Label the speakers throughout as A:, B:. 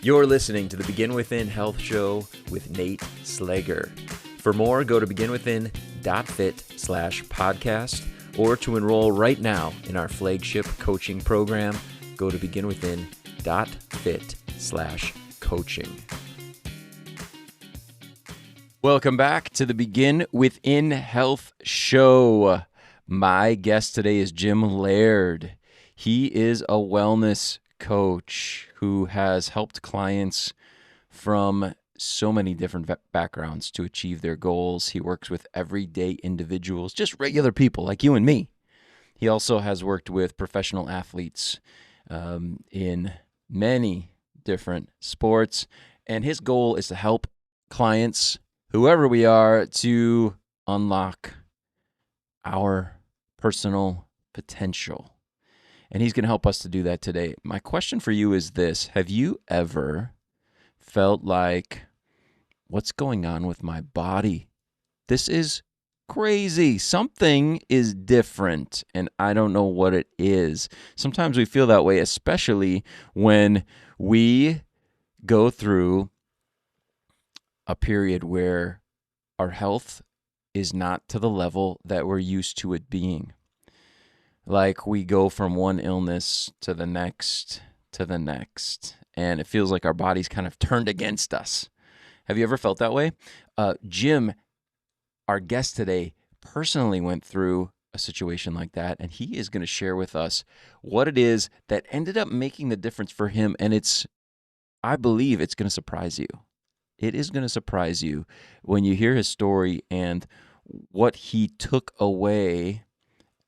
A: You're listening to the Begin Within Health Show with Nate Slager. For more, go to beginwithin.fit/podcast, or to enroll right now in our flagship coaching program, go to beginwithin.fit/coaching. Welcome back to the Begin Within Health Show. My guest today is Jim Laird. He is a wellness coach who has helped clients from so many different backgrounds to achieve their goals. He works with everyday individuals, just regular people like you and me. He also has worked with professional athletes in many different sports, and his goal is to help clients, whoever we are, to unlock our personal potential. And he's going to help us to do that today. My question for you is this: have you ever felt like, what's going on with my body? This is crazy. Something is different, and I don't know what it is. Sometimes we feel that way, especially when we go through a period where our health is not to the level that we're used to it being. Like we go from one illness to the next, and it feels like our body's kind of turned against us. Have you ever felt that way? Jim, our guest today, personally went through a situation like that, and he is going to share with us what it is that ended up making the difference for him, and I believe it's going to surprise you. It is going to surprise you when you hear his story and what he took away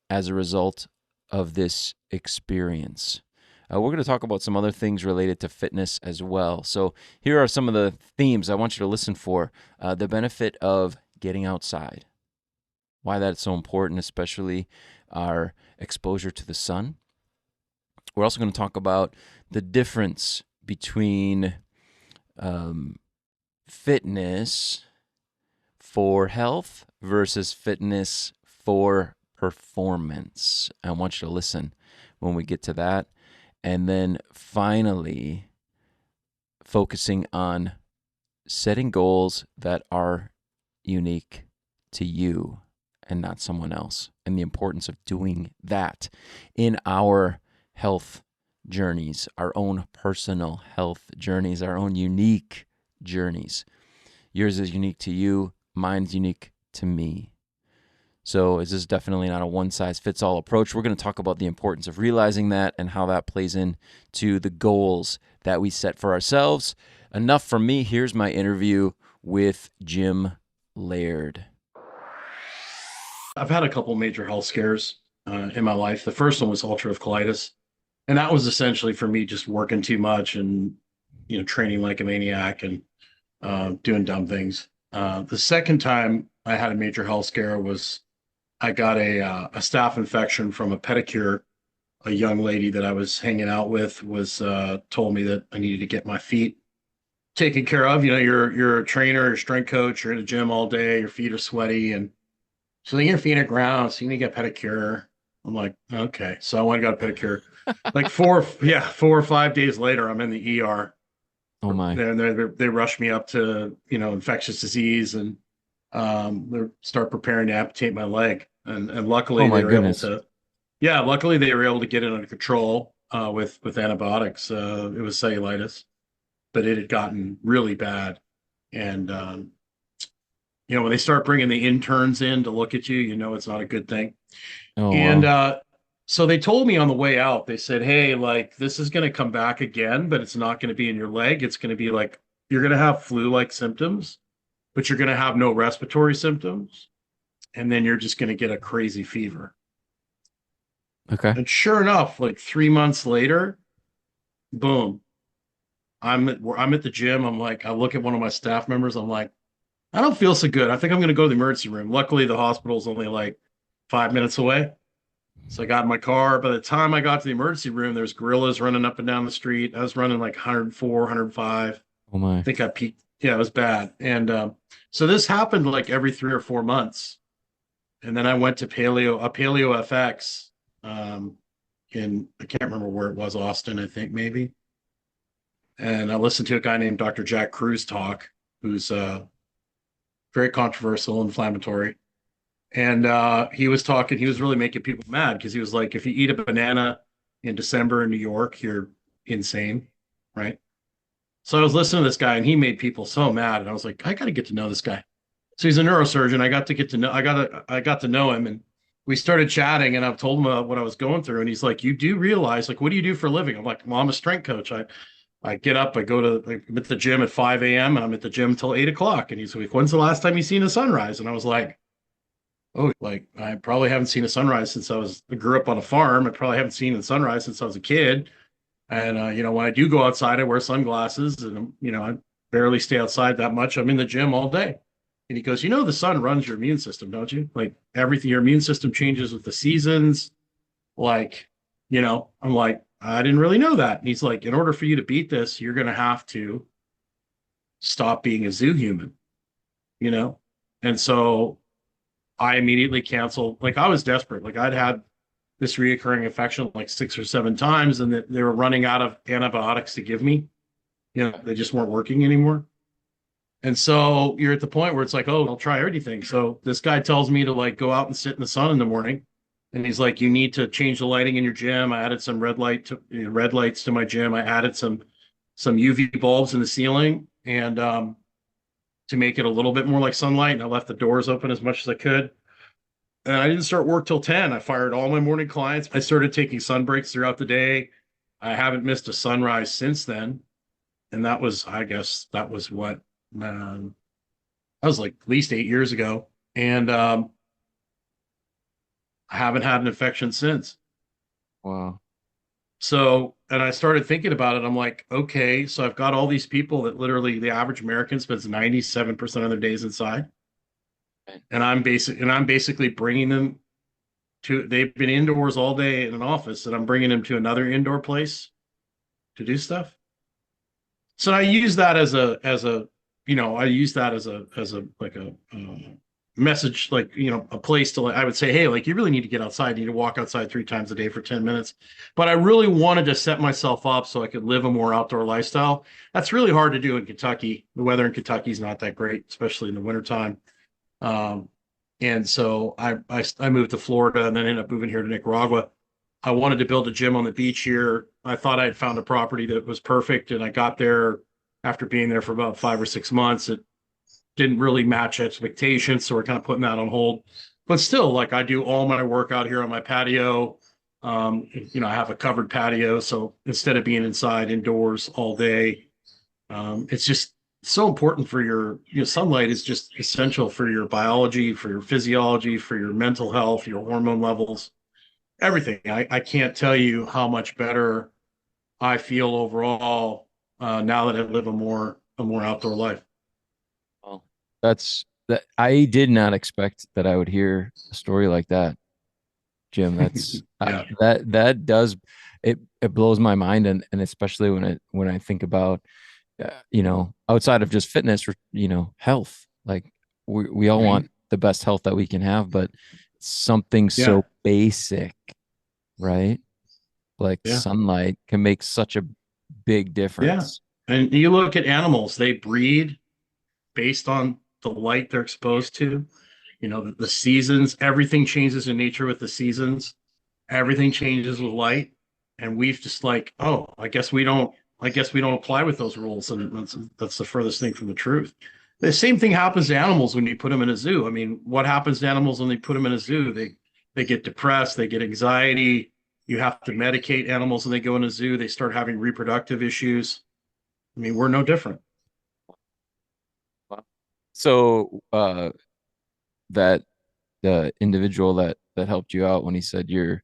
A: as a result of this experience. We're going to talk about some other things related to fitness as well. So here are some of the themes I want you to listen for. The benefit of getting outside, why that's so important, especially our exposure to the sun. We're also going to talk about the difference between fitness for health versus fitness for performance. I want you to listen when we get to that. And then finally, focusing on setting goals that are unique to you and not someone else, and the importance of doing that in our health journeys, our own personal health journeys, our own unique journeys. Yours is unique to you, mine's unique to me. So this is definitely not a one-size-fits-all approach. We're going to talk about the importance of realizing that and how that plays into the goals that we set for ourselves. Enough from me. Here's my interview with Jim Laird.
B: I've had a couple major health scares in my life. The first one was ulcerative colitis, and that was essentially for me just working too much and training like a maniac and doing dumb things. The second time I had a major health scare was I got a staph infection from a pedicure. A young lady that I was hanging out with was told me that I needed to get my feet taken care of. You're a trainer, you're a strength coach, you're in the gym all day, your feet are sweaty, and so your feet are ground, so you need to get a pedicure. I'm like, okay. So I went and got a pedicure. Like 4 or 5 days later, I'm in the ER.
A: Oh my!
B: They rushed me up to infectious disease and they start preparing to amputate my leg. And luckily
A: Oh my
B: they were able
A: goodness!
B: to. Yeah, luckily they were able to get it under control with antibiotics. It was cellulitis, but it had gotten really bad. And when they start bringing the interns in to look at you, it's not a good thing.
A: Oh
B: And
A: wow!
B: so they told me on the way out, they said, hey, like this is going to come back again, but it's not going to be in your leg. It's going to be like you're going to have flu-like symptoms, but you're going to have no respiratory symptoms. And then you're just going to get a crazy fever.
A: Okay.
B: And sure enough, like 3 months later, boom, I'm at the gym. I'm like, I look at one of my staff members. I'm like, I don't feel so good. I think I'm going to go to the emergency room. Luckily, the hospital's only like 5 minutes away. So I got in my car. By the time I got to the emergency room, there's gorillas running up and down the street. I was running like 104, 105.
A: Oh my!
B: I think I peaked. Yeah, it was bad. And so this happened like every 3 or 4 months. And then I went to Paleo FX I can't remember where it was, Austin, I think maybe. and I listened to a guy named Dr. Jack Kruse talk, who's very controversial, inflammatory. And he was talking, he was really making people mad because he was like, if you eat a banana in December in New York, you're insane, right? So I was listening to this guy and he made people so mad. And I was like, I got to get to know this guy. So he's a neurosurgeon. I got to know him and we started chatting and I've told him what I was going through. And he's like, you do realize, like, what do you do for a living? I'm like, well, I'm a strength coach. I get up, I'm at the gym at 5 a.m. and I'm at the gym till 8 o'clock. And he's like, when's the last time you seen a sunrise? And I was like, oh, like I probably haven't seen a sunrise since I grew up on a farm. I probably haven't seen a sunrise since I was a kid. And, when I do go outside, I wear sunglasses and, I barely stay outside that much. I'm in the gym all day. And he goes, the sun runs your immune system, don't you? Like everything, your immune system changes with the seasons. Like, I'm like, I didn't really know that. And he's like, in order for you to beat this, you're going to have to stop being a zoo human, you know? And so I immediately canceled. Like I was desperate. Like I'd had this reoccurring infection like 6 or 7 times, and they were running out of antibiotics to give me. They just weren't working anymore. And so you're at the point where it's like, oh, I'll try everything. So this guy tells me to like go out and sit in the sun in the morning. And he's like, you need to change the lighting in your gym. I added some red lights to my gym. I added some UV bulbs in the ceiling and to make it a little bit more like sunlight. And I left the doors open as much as I could. And I didn't start work till 10. I fired all my morning clients. I started taking sun breaks throughout the day. I haven't missed a sunrise since then. And I guess that was what, that was like at least 8 years ago. And I haven't had an infection since.
A: Wow.
B: So, and I started thinking about it. I'm like, okay, so I've got all these people that literally the average American spends 97% of their days inside. And I'm basically bringing them they've been indoors all day in an office and I'm bringing them to another indoor place to do stuff. So I use that I use that as a message, like, a place to, like, I would say, hey, like, you really need to get outside. You need to walk outside 3 times a day for 10 minutes. But I really wanted to set myself up so I could live a more outdoor lifestyle. That's really hard to do in Kentucky. The weather in Kentucky is not that great, especially in the wintertime. And so I moved to Florida and then ended up moving here to Nicaragua. I wanted to build a gym on the beach here. I thought I had found a property that was perfect. And I got there after being there for about 5 or 6 months. It didn't really match expectations. So we're kind of putting that on hold. But still, like, I do all my work out here on my patio. I have a covered patio. So instead of being indoors all day, it's just so important for sunlight is just essential for your biology, for your physiology, for your mental health, your hormone levels, everything. I can't tell you how much better I feel overall now that I live a more outdoor life.
A: Well, that's that. I did not expect that I would hear a story like that, Jim. That's
B: Yeah.
A: that does it blows my mind, and especially when I think about outside of just fitness or health, like we all want the best health that we can have, but something
B: Yeah.
A: so basic, right? Like
B: Yeah.
A: sunlight can make such a big
B: Yeah.
A: difference.
B: And you look at animals, they breed based on the light they're exposed to. The seasons, everything changes in nature with the seasons. Everything changes with light. And we've just like, oh, I guess we don't apply with those rules. And that's the furthest thing from the truth. The same thing happens to animals when you put them in a zoo. I mean, what happens to animals when they put them in a zoo? They get depressed, they get anxiety. You have to medicate animals when they go in a zoo. They start having reproductive issues. I mean, we're no different.
A: So that the individual that helped you out when he said you're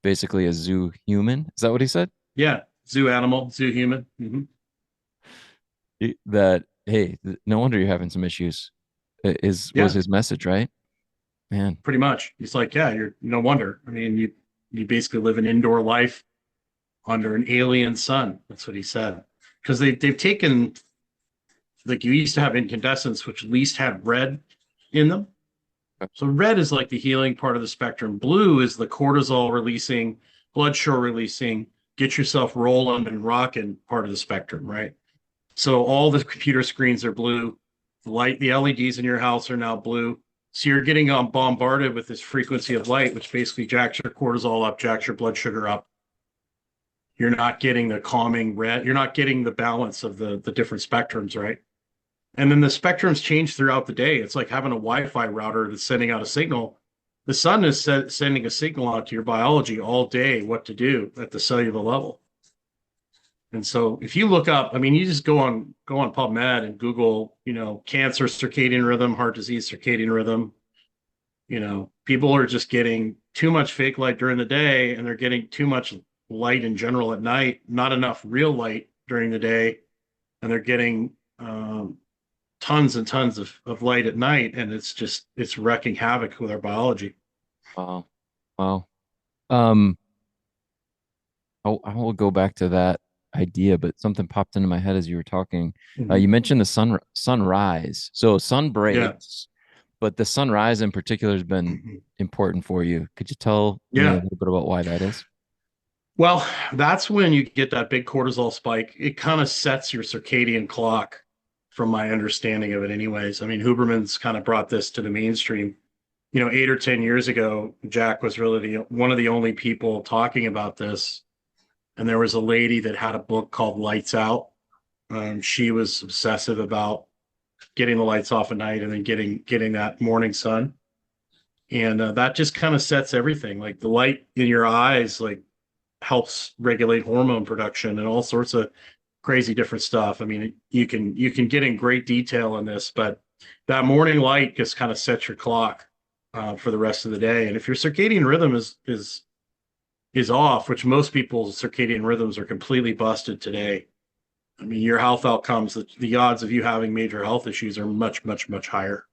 A: basically a zoo human, is that what he said?
B: Yeah, zoo animal, zoo human.
A: That hey, no wonder you're having some issues. Is was
B: Yeah,
A: his message, right? Man.
B: pretty much. He's like, yeah, you're no wonder. I mean, you basically live an indoor life under an alien sun. That's what he said. Because they've taken, like, you used to have incandescents, which at least had red in them. So red is like the healing part of the spectrum. Blue is the cortisol releasing, blood sugar releasing, get yourself rolling and rocking part of the spectrum, right? So all the computer screens are blue. The LEDs in your house are now blue. So you're getting bombarded with this frequency of light, which basically jacks your cortisol up, jacks your blood sugar up. You're not getting the calming red. You're not getting the balance of the different spectrums, right? And then the spectrums change throughout the day. It's like having a Wi-Fi router that's sending out a signal. The sun is sending a signal out to your biology all day, what to do at the cellular level. And so if you look up, I mean, you just go on PubMed and Google, cancer circadian rhythm, heart disease circadian rhythm. People are just getting too much fake light during the day, and they're getting too much light in general at night, not enough real light during the day, and they're getting tons and tons of light at night, and it's wrecking havoc with our biology.
A: Wow. Wow. Um, I will go back to that idea, but something popped into my head as you were talking. You mentioned the sunrise. So sun
B: Yeah.
A: breaks, but the sunrise in particular has been important for you. Could you tell me a
B: Yeah.
A: little bit about why that is?
B: Well, that's when you get that big cortisol spike. It kind of sets your circadian clock, from my understanding of it, anyways. I mean, Huberman's kind of brought this to the mainstream. 8 or 10 years ago, Jack was really one of the only people talking about this. And there was a lady that had a book called Lights Out. She was obsessive about getting the lights off at night and then getting that morning sun. And that just kind of sets everything. Like the light in your eyes, like helps regulate hormone production and all sorts of crazy different stuff. I mean, you can get in great detail on this, but that morning light just kind of sets your clock for the rest of the day. And if your circadian rhythm is off, which most people's circadian rhythms are completely busted today, I mean, your health outcomes, the odds of you having major health issues are much, much, much higher.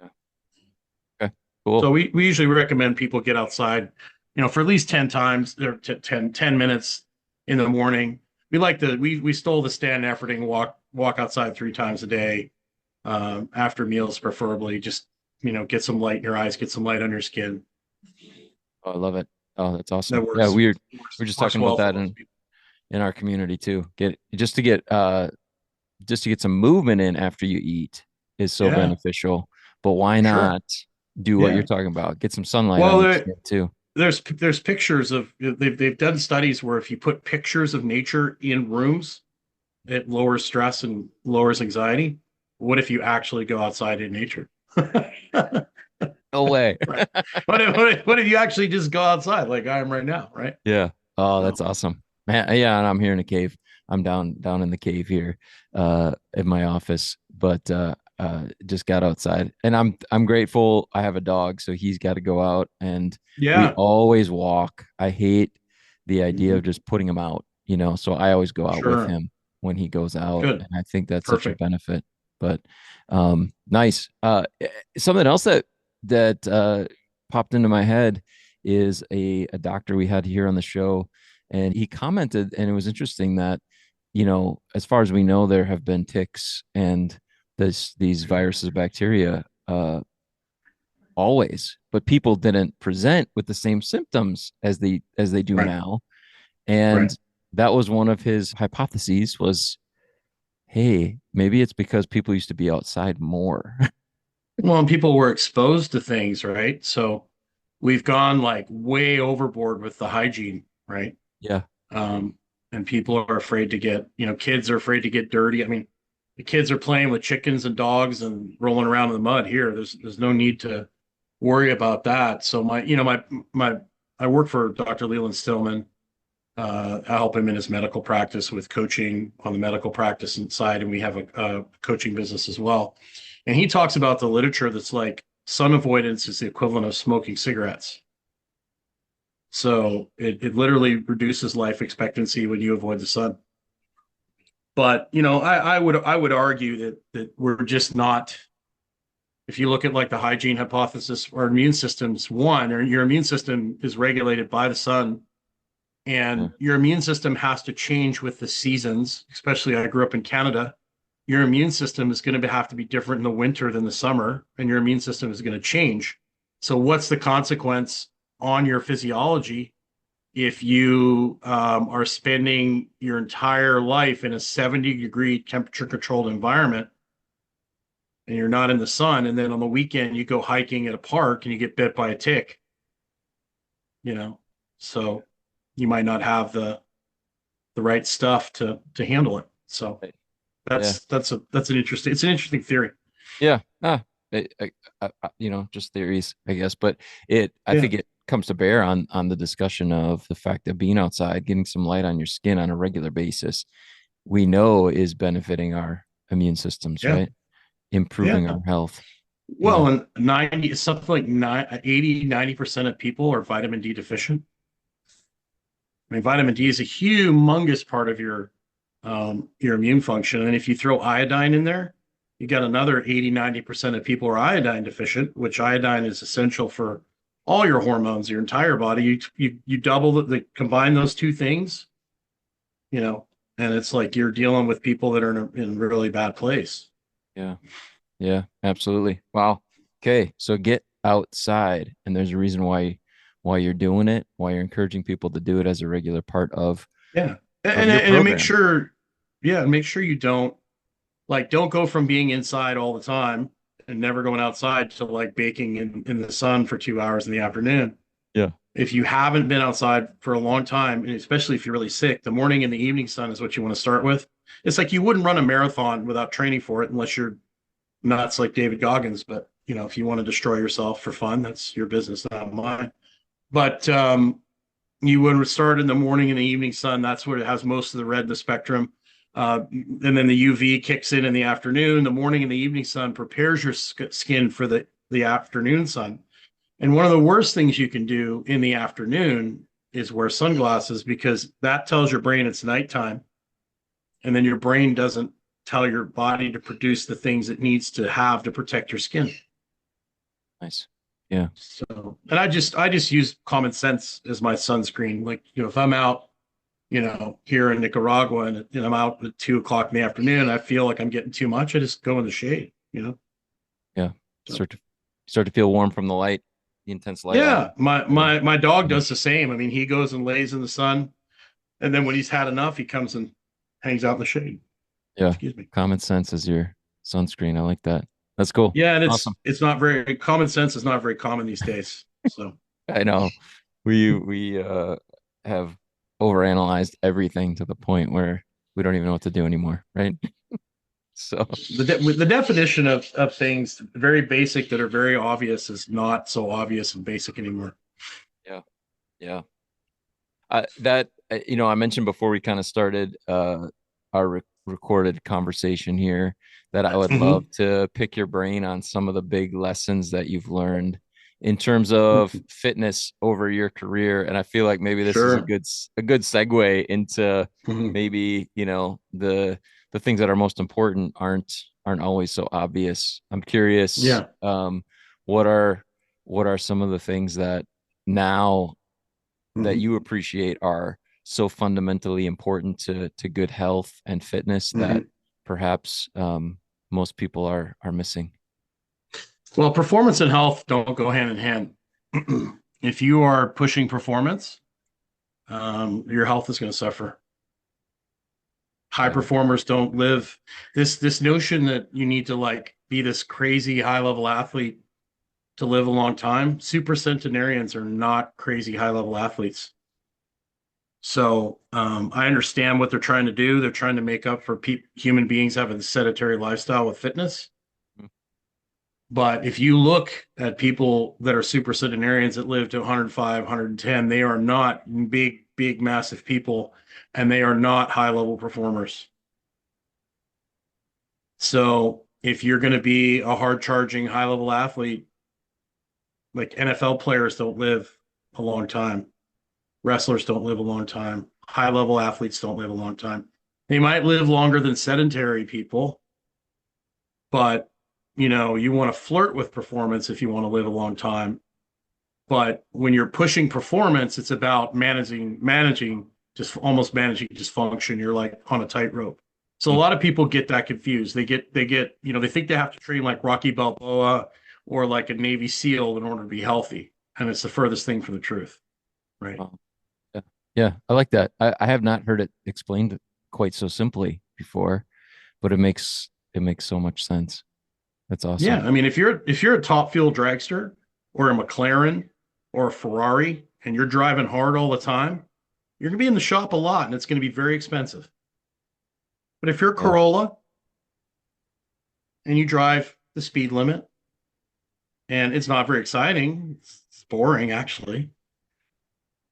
A: Okay,
B: So
A: cool.
B: we usually recommend people get outside, for at least 10 times or 10 minutes in the morning. We stole the Stan Efferding walk outside 3 times a day, after meals, preferably. Just, get some light in your eyes, get some light on your skin.
A: Oh, I love it. Oh, that's
B: That
A: awesome. Yeah,
B: works
A: we're just
B: works
A: talking about
B: well for
A: that
B: most people.
A: in our community too. Just to get some movement in after you eat is so
B: Yeah,
A: beneficial. But why
B: sure.
A: not do what you're
B: Yeah.
A: talking about? Get some sunlight
B: Well,
A: on your skin too.
B: there's pictures of they've done studies where if you put pictures of nature in rooms, it lowers stress and lowers anxiety. What if you actually go outside in nature?
A: No way.
B: Right. What if you actually just go outside like I am right now, right?
A: Yeah. Oh,
B: So,
A: that's awesome. Man, yeah, and I'm here in a cave. I'm down in the cave here in my office, but just got outside. And I'm grateful I have a dog, so he's got to go out and we
B: yeah.
A: always walk. I hate the idea
B: Mhm.
A: of just putting him out, so I always go out with
B: Sure.
A: him when he goes out,
B: Good.
A: and I think that's such a
B: Perfect.
A: benefit. But nice. Something else that popped into my head is a doctor we had here on the show, and he commented, and it was interesting that, as far as we know, there have been ticks and these viruses, bacteria, always, but people didn't present with the same symptoms as they do
B: Right.
A: now.
B: Right.
A: And that was one of his hypotheses was, hey, maybe it's because people used to be outside more.
B: Well, and people were exposed to things, right? So we've gone like way overboard with the hygiene, right?
A: Yeah.
B: Um, and people are afraid to kids are afraid to get dirty. I mean, the kids are playing with chickens and dogs and rolling around in the mud here. There's no need to worry about that. So my I work for Dr. Leland Stillman. I help him in his medical practice with coaching on the medical practice side, and we have a coaching business as well. And he talks about the literature that's like sun avoidance is the equivalent of smoking cigarettes. So it literally reduces life expectancy when you avoid the sun. But I would argue that we're just not. If you look at like the hygiene hypothesis, our immune system's one, or your immune system is regulated by the sun,
A: Yeah.
B: and your immune system has to change with the seasons. Especially, I grew up in Canada. Your immune system is going to have to be different in the winter than the summer, and your immune system is going to change. So, what's the consequence on your physiology if you are spending your entire life in a 70-degree temperature controlled environment and you're not in the sun, and then on the weekend you go hiking at a park and you get bit by a tick, you know, so you might not have the right stuff to handle it. So
A: Right. Yeah.
B: that's an interesting theory.
A: Yeah. Just theories, I guess, but I
B: Yeah,
A: think it comes to bear on the discussion of the fact that being outside, getting some light on your skin on a regular basis, we know is benefiting our immune systems,
B: yeah,
A: right? Improving
B: yeah.
A: our health. Yeah.
B: Well, and 90 something like 80-90% of people are vitamin D deficient. I mean, vitamin D is a humongous part of your immune function. And if you throw iodine in there, you got another 80-90% of people are iodine deficient, which iodine is essential for all your hormones, your entire body. You double combine those two things, you know, and it's like you're dealing with people that are in a really bad place.
A: Yeah. Yeah, absolutely. Wow. Okay, so get outside, and there's a reason why you're doing it, why you're encouraging people to do it as a regular part
B: Yeah.
A: of
B: And
A: your
B: and make
A: program.
B: sure, yeah, make sure you don't go from being inside all the time and never going outside to like baking in the sun for 2 hours in the afternoon.
A: Yeah.
B: If you haven't been outside for a long time, and especially if you're really sick, the morning and the evening sun is what you want to start with. It's like you wouldn't run a marathon without training for it unless you're nuts like David Goggins. But if you want to destroy yourself for fun, that's your business, not mine. But you would start in the morning and the evening sun. That's where it has most of the red in the spectrum. And then the UV kicks in the afternoon. The morning and the evening sun prepares your skin for the afternoon sun. And one of the worst things you can do in the afternoon is wear sunglasses, because that tells your brain it's nighttime. And then your brain doesn't tell your body to produce the things it needs to have to protect your skin.
A: Nice. Yeah.
B: So, and I just use common sense as my sunscreen. Like, if I'm out, here in Nicaragua, and I'm out at 2 o'clock in the afternoon, I feel like I'm getting too much, I just go in the shade.
A: Yeah.
B: So
A: Start to feel warm from the light, the intense light on
B: yeah,
A: you.
B: my
A: Yeah.
B: my my dog
A: Yeah.
B: does the same. I mean, he goes and lays in the sun, and then when he's had enough, he comes and hangs out in the shade.
A: Yeah.
B: Excuse me.
A: Common sense is your sunscreen. I like that. That's cool.
B: Yeah, and it's
A: Awesome.
B: it's not very common sense is not very common these days. So
A: I know. We have overanalyzed everything to the point where we don't even know what to do anymore, right? So
B: the definition of things very basic that are very obvious is not so obvious and basic anymore.
A: yeah, yeah. I mentioned before we kind of started our recorded conversation here that I would love
B: Mm-hmm.
A: to pick your brain on some of the big lessons that you've learned in terms of fitness over your career. And I feel like maybe this is
B: Sure.
A: a good segue into
B: Mm-hmm.
A: maybe, the things that are most important aren't always so obvious. I'm curious,
B: Yeah.
A: what are what are some of the things that now that
B: Mm-hmm.
A: you appreciate are so fundamentally important to good health and fitness that
B: Mm-hmm.
A: perhaps most people are missing.
B: Well, performance and health don't go hand in hand. If you are pushing performance, your health is going to suffer. High
A: Yeah.
B: performers don't live this notion that you need to like be this crazy high level athlete to live a long time. Super centenarians are not crazy high level athletes. So I understand what they're trying to do. They're trying to make up for human beings having a sedentary lifestyle with fitness. But if you look at people that are super centenarians that live to 105, 110, they are not big, big, massive people, and they are not high level performers. So if you're going to be a hard charging, high level athlete, like NFL players don't live a long time, wrestlers don't live a long time, high level athletes don't live a long time. They might live longer than sedentary people, but you want to flirt with performance if you want to live a long time. But when you're pushing performance, it's about managing, just almost managing dysfunction. You're like on a tightrope. So a lot of people get that confused. They think they have to train like Rocky Balboa or like a Navy SEAL in order to be healthy. And it's the furthest thing from the truth. Right.
A: Wow. Yeah. Yeah, I like that. I have not heard it explained quite so simply before, but it makes so much sense. That's
B: Yeah,
A: awesome.
B: I mean, if you're a top fuel dragster or a McLaren or a Ferrari and you're driving hard all the time, you're gonna be in the shop a lot and it's gonna be very expensive. But if you're a
A: Yeah.
B: Corolla and you drive the speed limit and it's not very exciting, it's boring actually.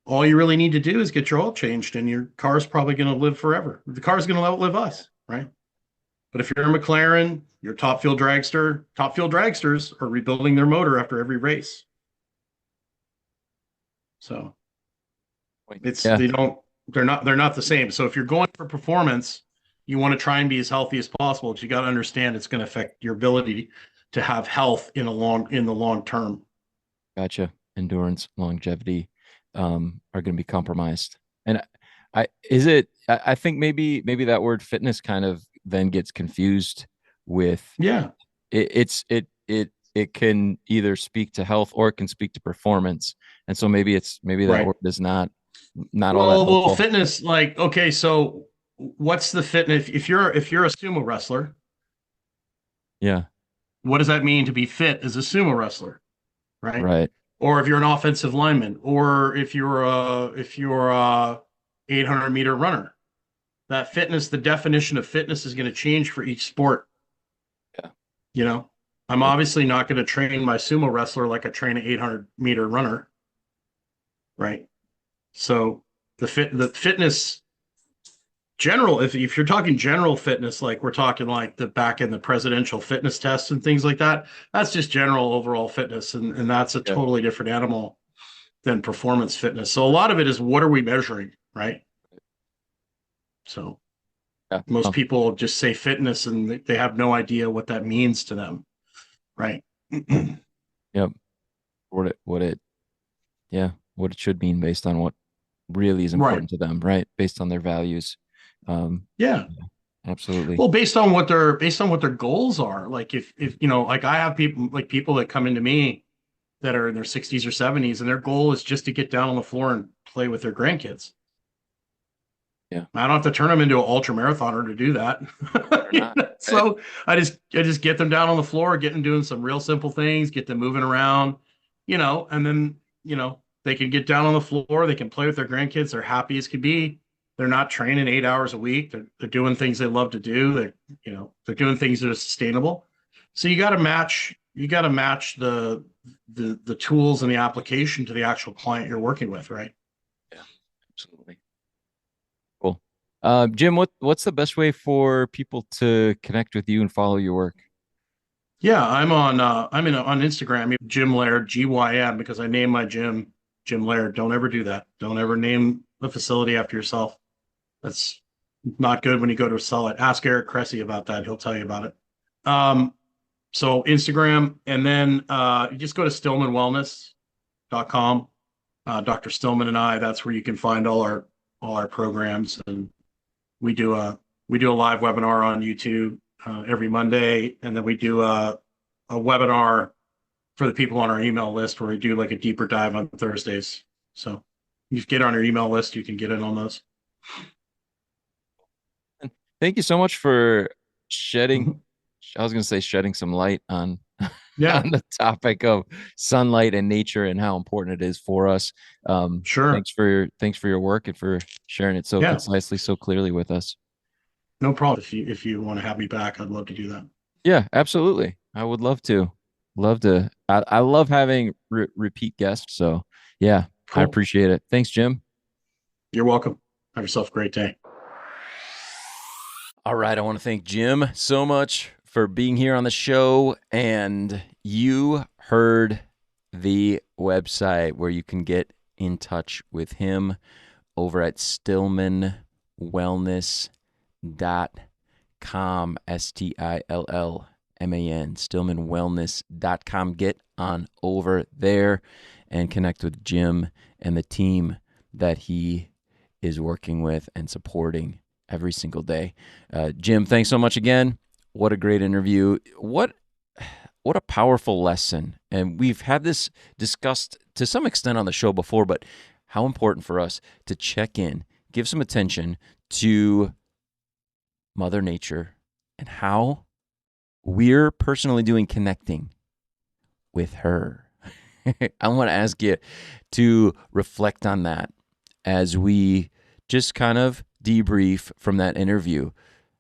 B: All you really need to do is get your oil changed and your car's probably going to live forever. The car's going to outlive us, right? But if you're a McLaren, you're top fuel dragsters are rebuilding their motor after every race. So it's
A: Yeah,
B: they're not the same. So if you're going for performance, you want to try and be as healthy as possible, but you got to understand it's going to affect your ability to have health in the long term.
A: gotcha. Endurance, longevity, are going to be compromised. And I think maybe that word fitness kind of then gets confused with
B: Yeah,
A: it can either speak to health or it can speak to performance. And so maybe that
B: right.
A: word is not all that
B: Well,
A: helpful.
B: fitness, like, okay, so what's the fitness? If you're a sumo wrestler,
A: Yeah,
B: what does that mean to be fit as a sumo wrestler, right?
A: right.
B: Or if you're an offensive lineman, or if you're a 800-meter runner, that fitness, the definition of fitness is going to change for each sport.
A: Yeah.
B: You know, I'm
A: Yep.
B: obviously not going to train my sumo wrestler like I train an 800-meter runner, right? So the fitness general, if you're talking general fitness, like we're talking like the back in the presidential fitness tests and things like that, that's just general overall fitness, and that's a
A: Yeah.
B: totally different animal than performance fitness. So a lot of it is what are we measuring, right? So
A: Yeah.
B: most people just say fitness and they have no idea what that means to them, right?
A: Yep. What it yeah, what it should mean based on what really is
B: Right.
A: important to them, right? Based on their values. Um,
B: Yeah.
A: yeah, absolutely.
B: Well, based on what their goals are. Like if like I have people that come into me that are in their 60s or 70s, and their goal is just to get down on the floor and play with their grandkids.
A: Yeah.
B: I don't have to turn them into an ultra marathoner to do that.
A: Or not.
B: So I just get them down on the floor, get them doing some real simple things, get them moving around, and then they can get down on the floor, they can play with their grandkids, they're happy as could be. They're not training 8 hours a week. They're doing things they love to do. They're doing things that are sustainable. So you got to match the tools and the application to the actual client you're working with, right?
A: Yeah, absolutely. Cool. Jim, what's the best way for people to connect with you and follow your work?
B: Yeah, I'm on Instagram, Jim Laird, GYM, because I named my gym Jim Laird. Don't ever do that. Don't ever name a facility after yourself. That's not good when you go to sell it. Ask Eric Cressy about that. He'll tell you about it. Um, so Instagram, and then you just go to stillmanwellness.com. Dr. Stillman and I, that's where you can find all our programs. And we do a we do a live webinar on YouTube every Monday, and then we do a webinar for the people on our email list where we do like a deeper dive on Thursdays. So you get on your email list, you can get in on those.
A: And thank you so much for shedding,
B: Mhm.
A: I was going to say shedding some light on
B: Yeah,
A: on the topic of sunlight and nature and how important it is for us.
B: sure.
A: Thanks for your work and for sharing it so
B: Yeah,
A: concisely, so clearly with us.
B: no problem. If you want to have me back, I'd love to do that.
A: Yeah, absolutely. I would love to. Love to. I love having repeat guests. So yeah, I
B: Cool.
A: appreciate it. Thanks, Jim.
B: You're welcome. Have yourself a great day.
A: All right. I want to thank Jim so much for being here on the show. And you heard the website where you can get in touch with him over at stillmanwellness.com, STILLMAN, stillmanwellness.com. Get on over there and connect with Jim and the team that he is working with and supporting every single day. Jim, thanks so much again. What a great interview. What a powerful lesson. And we've had this discussed to some extent on the show before, but how important for us to check in, give some attention to Mother Nature and how we're personally doing connecting with her. I want to ask you to reflect on that as we just kind of debrief from that interview.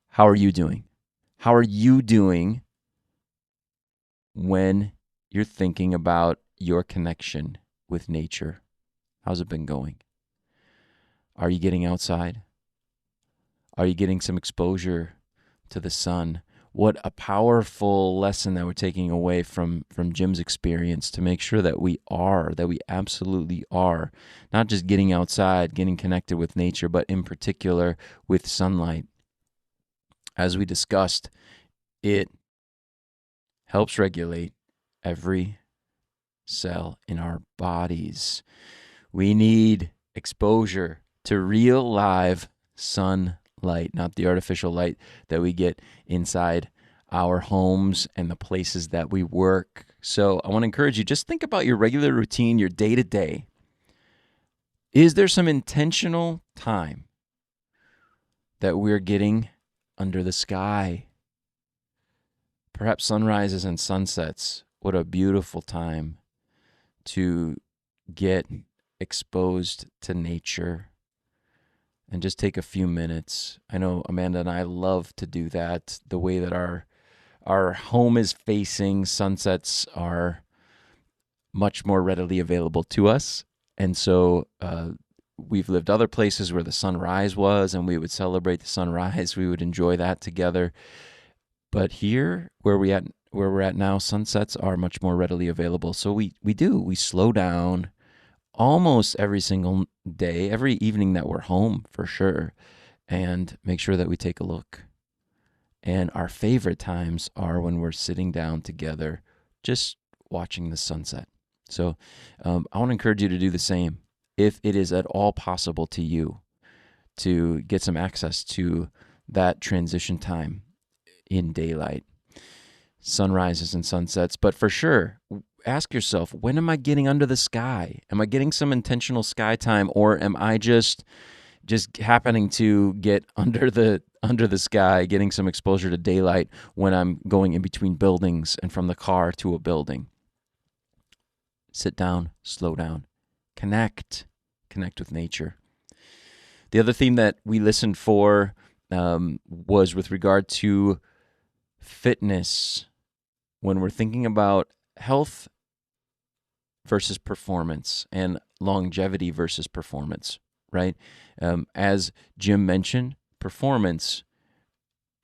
A: How are you doing? How are you doing when you're thinking about your connection with nature? How's it been going? Are you getting outside? Are you getting some exposure to the sun? What a powerful lesson that we're taking away from Jim's experience to make sure that we absolutely are, not just getting outside, getting connected with nature, but in particular with sunlight. As we discussed, it helps regulate every cell in our bodies. We need exposure to real live sunlight, not the artificial light that we get inside our homes and the places that we work. So I want to encourage you, just think about your regular routine, your day-to-day. Is there some intentional time that we're getting under the sky? Perhaps sunrises and sunsets. What a beautiful time to get exposed to nature and just take a few minutes. I know Amanda and I love to do that. The way that our home is facing, sunsets are much more readily available to us. And so we've lived other places where the sunrise was, and we would celebrate the sunrise. We would enjoy that together. But here, where we're at now, sunsets are much more readily available. So we slow down almost every single day, every evening that we're home for sure, and make sure that we take a look. And our favorite times are when we're sitting down together, just watching the sunset. So I want to encourage you to do the same if it is at all possible to you to get some access to that transition time in daylight, sunrises and sunsets. But for sure, ask yourself, when am I getting under the sky? Am I getting some intentional sky time, or am I just happening to get under the sky, getting some exposure to daylight when I'm going in between buildings and from the car to a building? Sit down, slow down, connect with nature. The other theme that we listened for was with regard to fitness. When we're thinking about health versus performance and longevity versus performance, right? As Jim mentioned, performance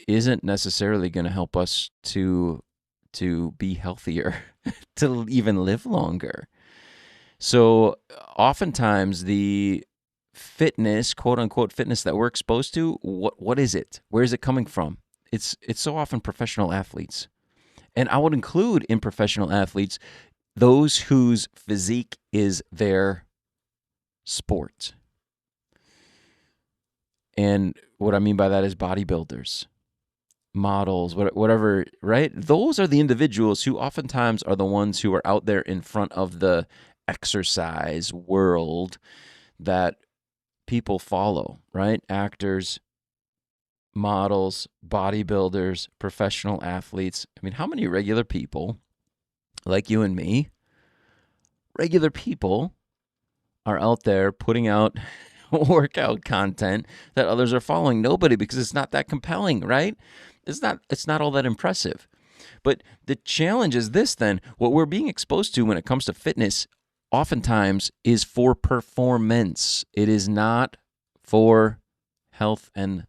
A: isn't necessarily going to help us to be healthier, to even live longer. So oftentimes the fitness, quote unquote fitness that we're exposed to, what is it? Where is it coming from? It's so often professional athletes. And I would include in professional athletes those whose physique is their sport. And what I mean by that is bodybuilders, models, whatever, right? Those are the individuals who oftentimes are the ones who are out there in front of the exercise world that people follow, right? Actors, models, bodybuilders, professional athletes. I mean, how many regular people like you and me, regular people, are out there putting out workout content that others are following? Nobody, because it's not that compelling, right? It's not all that impressive. But the challenge is this then, what we're being exposed to when it comes to fitness oftentimes is for performance. It is not for health and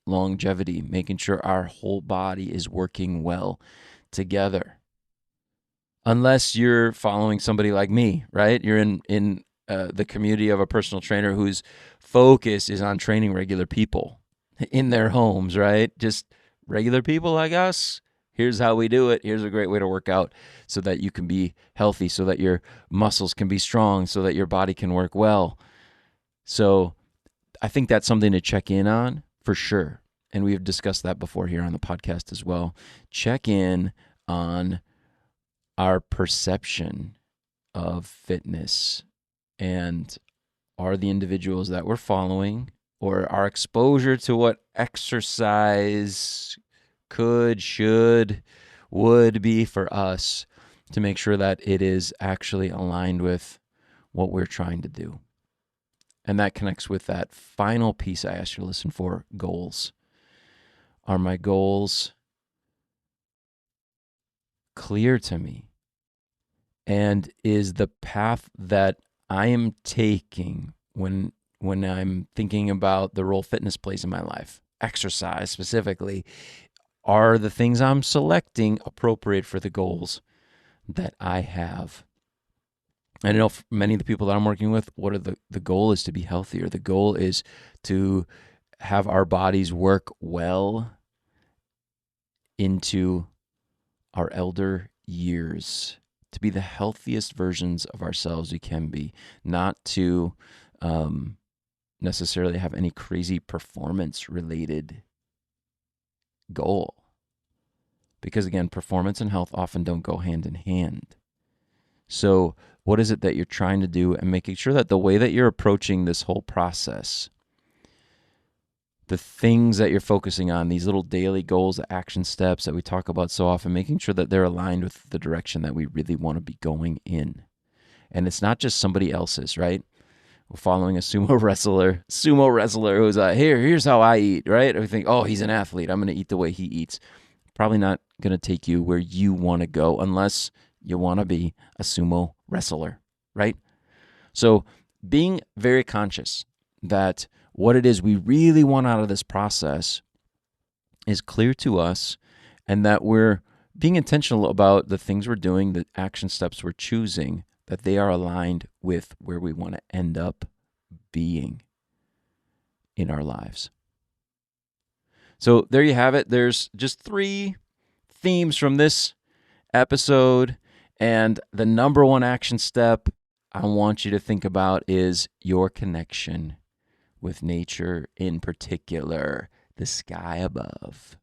A: longevity, making sure our whole body is working well together. Unless you're following somebody like me, right? You're in the community of a personal trainer whose focus is on training regular people in their homes, right? Just regular people like us. Here's how we do it. Here's a great way to work out so that you can be healthy, so that your muscles can be strong, so that your body can work well. So I think that's something to check in on for sure. And we've discussed that before here on the podcast as well. Check in on our perception of fitness and are the individuals that we're following, or our exposure to what exercise could, should, would be for us, to make sure that it is actually aligned with what we're trying to do. And that connects with that final piece I asked you to listen for, goals. Are my goals clear to me? And is the path that I am taking when I'm thinking about the role fitness plays in my life, exercise specifically, are the things I'm selecting appropriate for the goals that I have? I know for many of the people that I'm working with, what are the goal is to be healthier. The goal is to have our bodies work well into our elder years, to be the healthiest versions of ourselves we can be, not to necessarily have any crazy performance-related goal. Because again, performance and health often don't go hand in hand. So what is it that you're trying to do, and making sure that the way that you're approaching this whole process, the things that you're focusing on, these little daily goals, the action steps that we talk about so often, making sure that they're aligned with the direction that we really want to be going in. And it's not just somebody else's, right? We're following a sumo wrestler who's here's how I eat, right? Or we think, oh, he's an athlete, I'm going to eat the way he eats. Probably not going to take you where you want to go unless you want to be a sumo wrestler, right? So being very conscious that what it is we really want out of this process is clear to us, and that we're being intentional about the things we're doing, the action steps we're choosing, that they are aligned with where we want to end up being in our lives. So there you have it. There's just 3 themes from this episode, and the number one action step I want you to think about is your connection with nature, in particular, the sky above.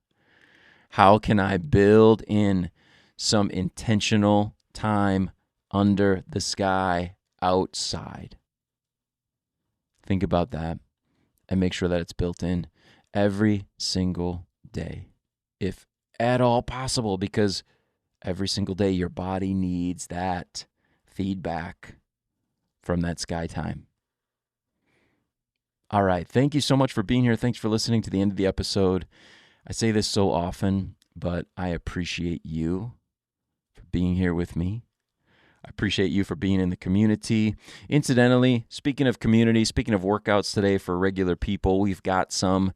A: How can I build in some intentional time under the sky outside? Think about that and make sure that it's built in every single day, if at all possible, because every single day your body needs that feedback from that sky time. All right. Thank you so much for being here. Thanks for listening to the end of the episode. I say this so often, but I appreciate you for being here with me. I appreciate you for being in the community. Incidentally, speaking of community, speaking of workouts today for regular people, we've got some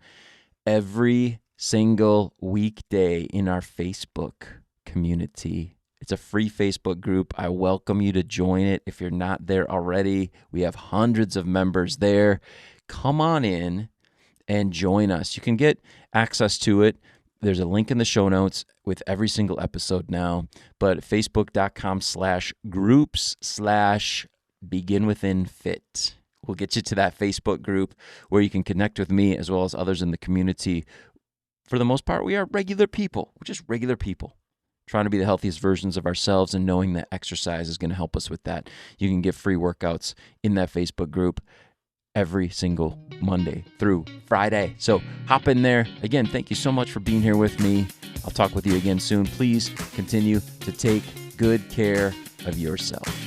A: every single weekday in our Facebook community. It's a free Facebook group. I welcome you to join it if you're not there already. We have hundreds of members there. Come on in and join us. You can get access to it. There's a link in the show notes with every single episode now, but facebook.com/groups/beginwithinfit will get you to that Facebook group where you can connect with me as well as others in the community. For the most part, we are regular people. We're just regular people trying to be the healthiest versions of ourselves, and knowing that exercise is going to help us with that. You can get free workouts in that Facebook group every single Monday through Friday. So hop in there. Again, thank you so much for being here with me. I'll talk with you again soon. Please continue to take good care of yourself.